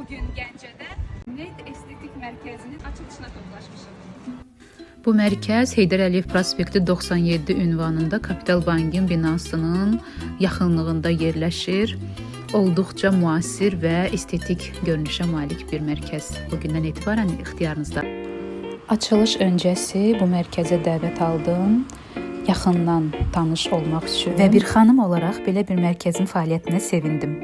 Bugün Gəncədə Med Estetik Mərkəzinin açılışına toplaşmışıq. Bu mərkəz Heydər Əliyev prospekti 97 ünvanında Kapital Bankın binasının yaxınlığında yerləşir. Olduqca müasir və estetik görünüşə malik bir mərkəz. Bugündən etibarən ixtiyarınızda. Açılış öncəsi bu mərkəzə dəvət aldım. Yaxından tanış olmaq üçün və bir xanım olaraq belə bir mərkəzin fəaliyyətinə sevindim.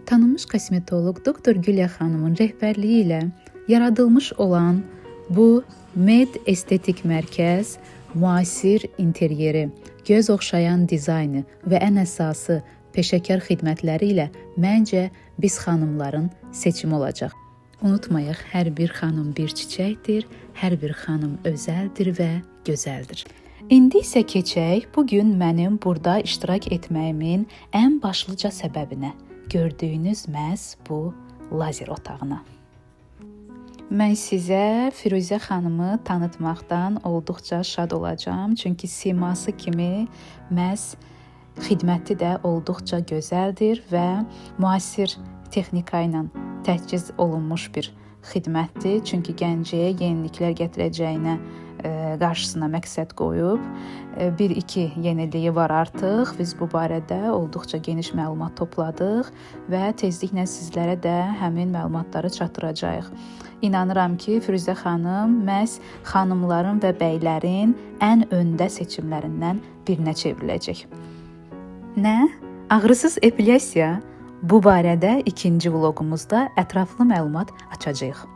Tanınmış kosmetoloq Dr. Gülya xanımın rəhbərliyi ilə yaradılmış olan bu Med Estetik Mərkəz müasir interyeri, göz oxşayan dizaynı və ən əsası peşəkar xidmətləri ilə məncə biz xanımların seçimi olacaq. Unutmayaq, hər bir xanım bir çiçəkdir, hər bir xanım özəldir və gözəldir. İndi isə keçək bugün mənim burada iştirak etməyimin ən başlıca səbəbinə. Gördüyünüz məhz bu lazer otağına. Mən sizə Firuzə xanımı tanıtmaqdan olduqca şad olacağam. Çünki siması kimi məhz xidməti də olduqca gözəldir və müasir texnika ilə təchiz olunmuş bir xidmətdir. Çünki Gəncəyə yeniliklər gətirəcəyinə qarşısına məqsəd qoyub. Bir-iki yeniliyi var artıq. Biz bu barədə olduqca geniş məlumat topladıq və tezliklə sizlərə də həmin məlumatları çatdıracağıq. İnanıram ki, Firuzə xanım məhz xanımların və bəylərin ən öndə seçimlərindən birinə çevriləcək. Nə? Ağrısız epilyasiya? Bu barədə ikinci vloqumuzda ətraflı məlumat açacağıq.